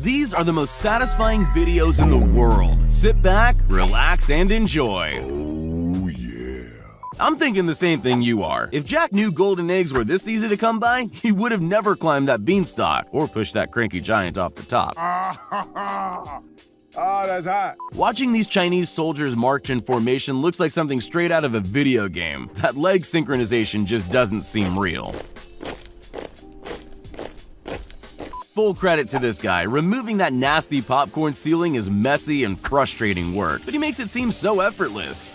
These are the most satisfying videos in the world. Sit back, relax, and enjoy. Oh, yeah. I'm thinking the same thing you are. If Jack knew golden eggs were this easy to come by, he would have never climbed that beanstalk or pushed that cranky giant off the top. Oh, that's hot. Watching these Chinese soldiers march in formation looks like something straight out of a video game. That leg synchronization just doesn't seem real. Full credit to this guy. Removing that nasty popcorn ceiling is messy and frustrating work, but he makes it seem so effortless.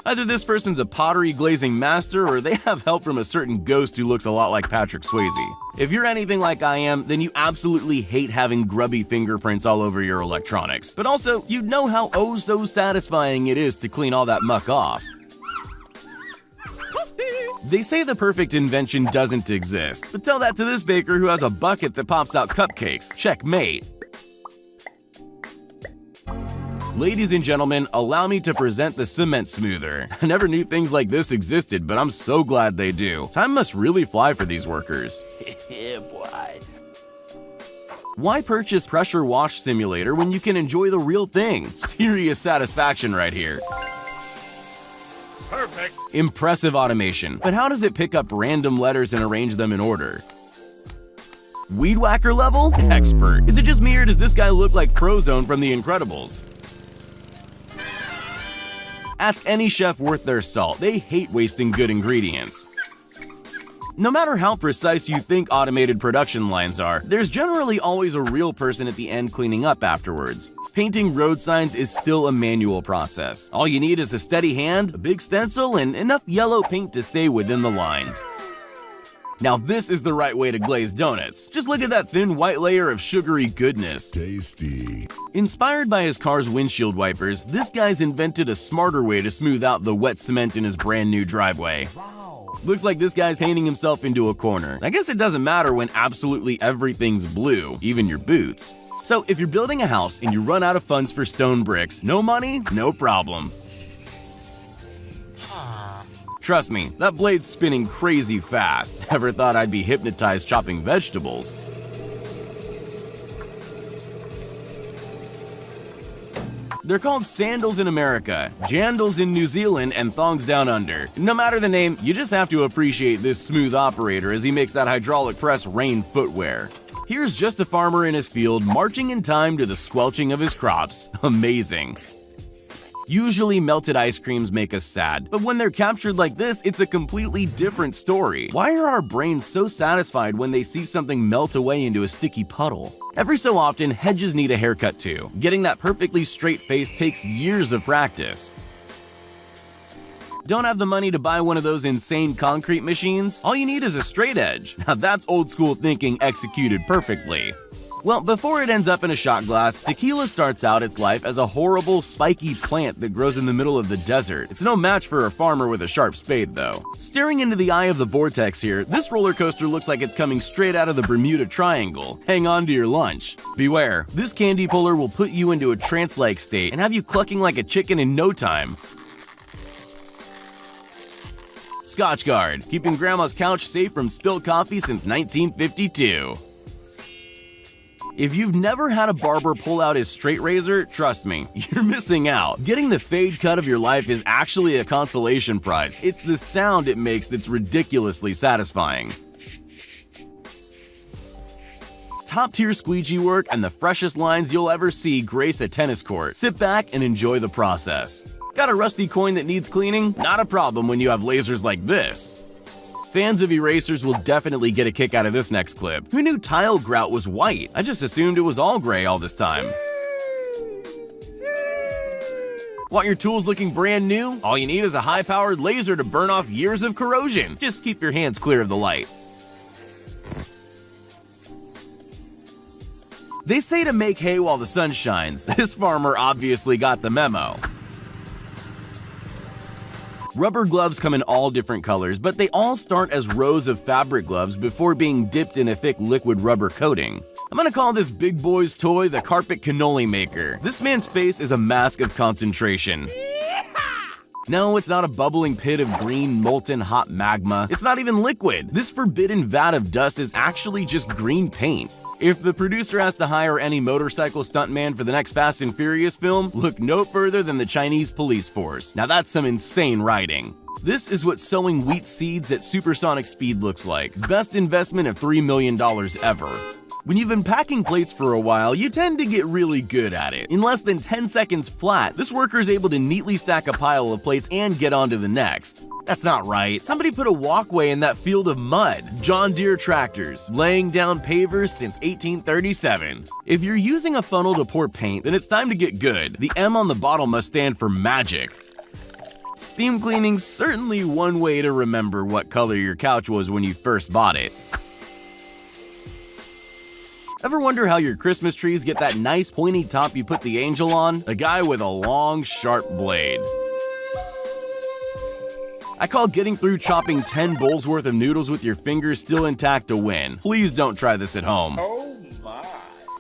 Either this person's a pottery glazing master or they have help from a certain ghost who looks a lot like Patrick Swayze. If you're anything like I am, then you absolutely hate having grubby fingerprints all over your electronics. But also, you know how oh so satisfying it is to clean all that muck off. They say the perfect invention doesn't exist, but tell that to this baker who has a bucket that pops out cupcakes. Checkmate. Ladies and gentlemen, allow me to present the cement smoother. I never knew things like this existed, but I'm so glad they do. Time must really fly for these workers. Yeah, boy. Why purchase Pressure Wash Simulator when you can enjoy the real thing? Serious satisfaction right here. Perfect. Impressive automation, but how does it pick up random letters and arrange them in order? Weed whacker level? Expert. Is it just me or does this guy look like Frozone from The Incredibles? Ask any chef worth their salt, they hate wasting good ingredients. No matter how precise you think automated production lines are, there's generally always a real person at the end cleaning up afterwards. Painting road signs is still a manual process. All you need is a steady hand, a big stencil, and enough yellow paint to stay within the lines. Now this is the right way to glaze donuts. Just look at that thin white layer of sugary goodness. Tasty. Inspired by his car's windshield wipers, this guy's invented a smarter way to smooth out the wet cement in his brand new driveway. Looks like this guy's painting himself into a corner. I guess it doesn't matter when absolutely everything's blue, even your boots. So if you're building a house and you run out of funds for stone bricks, no money, no problem. Trust me, that blade's spinning crazy fast. Ever thought I'd be hypnotized chopping vegetables? They're called sandals in America, jandals in New Zealand, and thongs down under. No matter the name, you just have to appreciate this smooth operator as he makes that hydraulic press rain footwear. Here's just a farmer in his field marching in time to the squelching of his crops. Amazing. Usually melted ice creams make us sad, but when they're captured like this, it's a completely different story. Why are our brains so satisfied when they see something melt away into a sticky puddle? Every so often, hedges need a haircut too. Getting that perfectly straight face takes years of practice. Don't have the money to buy one of those insane concrete machines? All you need is a straight edge. Now that's old school thinking executed perfectly. Well, before it ends up in a shot glass, tequila starts out its life as a horrible, spiky plant that grows in the middle of the desert. It's no match for a farmer with a sharp spade, though. Staring into the eye of the vortex here, this roller coaster looks like it's coming straight out of the Bermuda Triangle. Hang on to your lunch. Beware, this candy puller will put you into a trance-like state and have you clucking like a chicken in no time. Scotchgard, keeping grandma's couch safe from spilled coffee since 1952. If you've never had a barber pull out his straight razor, trust me, you're missing out. Getting the fade cut of your life is actually a consolation prize. It's the sound it makes that's ridiculously satisfying. Top-tier squeegee work and the freshest lines you'll ever see grace a tennis court. Sit back and enjoy the process. Got a rusty coin that needs cleaning? Not a problem when you have lasers like this. Fans of erasers will definitely get a kick out of this next clip. Who knew tile grout was white? I just assumed it was all gray all this time. Want your tools looking brand new? All you need is a high-powered laser to burn off years of corrosion. Just keep your hands clear of the light. They say to make hay while the sun shines. This farmer obviously got the memo. Rubber gloves come in all different colors, but they all start as rows of fabric gloves before being dipped in a thick liquid rubber coating. I'm gonna call this big boy's toy the carpet cannoli maker. This man's face is a mask of concentration. No, it's not a bubbling pit of green, molten hot magma. It's not even liquid. This forbidden vat of dust is actually just green paint. If the producer has to hire any motorcycle stuntman for the next Fast and Furious film, look no further than the Chinese police force. Now that's some insane writing. This is what sowing wheat seeds at supersonic speed looks like. Best investment of $3 million ever. When you've been packing plates for a while, you tend to get really good at it. In less than 10 seconds flat, this worker is able to neatly stack a pile of plates and get on to the next. That's not right. Somebody put a walkway in that field of mud. John Deere tractors, laying down pavers since 1837. If you're using a funnel to pour paint, then it's time to get good. The M on the bottle must stand for magic. Steam cleaning's certainly one way to remember what color your couch was when you first bought it. Ever wonder how your Christmas trees get that nice pointy top you put the angel on? A guy with a long, sharp blade. I call getting through chopping 10 bowls worth of noodles with your fingers still intact a win. Please don't try this at home. Oh my.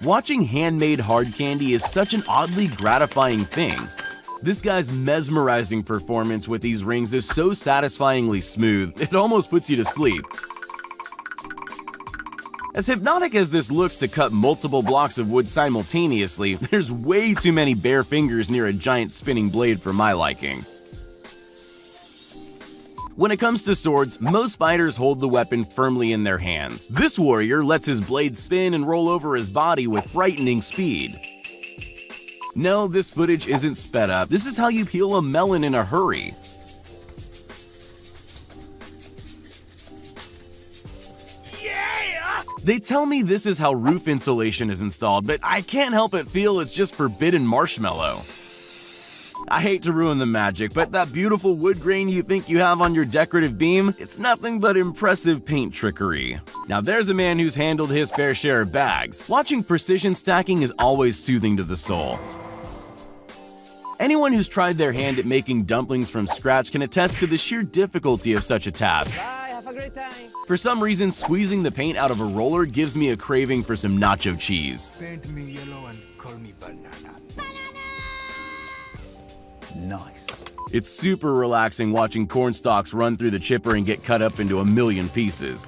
Watching handmade hard candy is such an oddly gratifying thing. This guy's mesmerizing performance with these rings is so satisfyingly smooth, it almost puts you to sleep. As hypnotic as this looks to cut multiple blocks of wood simultaneously, there's way too many bare fingers near a giant spinning blade for my liking. When it comes to swords, most fighters hold the weapon firmly in their hands. This warrior lets his blade spin and roll over his body with frightening speed. No, this footage isn't sped up. This is how you peel a melon in a hurry. They tell me this is how roof insulation is installed, but I can't help but feel it's just forbidden marshmallow. I hate to ruin the magic, but that beautiful wood grain you think you have on your decorative beam, it's nothing but impressive paint trickery. Now there's a man who's handled his fair share of bags. Watching precision stacking is always soothing to the soul. Anyone who's tried their hand at making dumplings from scratch can attest to the sheer difficulty of such a task. Have a great time. For some reason, squeezing the paint out of a roller gives me a craving for some nacho cheese. Paint me yellow and call me banana. Nice. It's super relaxing watching corn stalks run through the chipper and get cut up into a million pieces.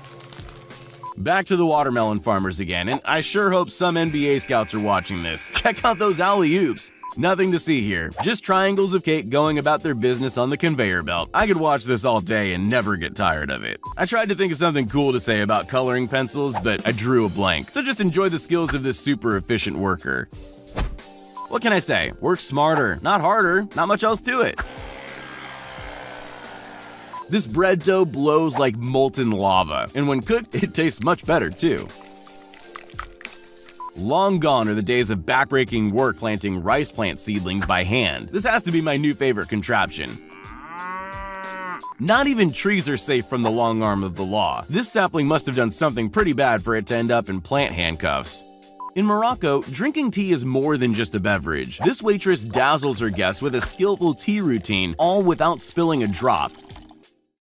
Back to the watermelon farmers again, and I sure hope some NBA scouts are watching this. Check out those alley-oops. Nothing to see here, just triangles of cake going about their business on the conveyor belt. I could watch this all day and never get tired of it. I tried to think of something cool to say about coloring pencils, but I drew a blank. So just enjoy the skills of this super efficient worker. What can I say? Work smarter, not harder, not much else to it. This bread dough blows like molten lava, and when cooked, it tastes much better too. Long gone are the days of backbreaking work planting rice plant seedlings by hand. This has to be my new favorite contraption. Not even trees are safe from the long arm of the law. This sapling must have done something pretty bad for it to end up in plant handcuffs. In Morocco, drinking tea is more than just a beverage. This waitress dazzles her guests with a skillful tea routine, all without spilling a drop.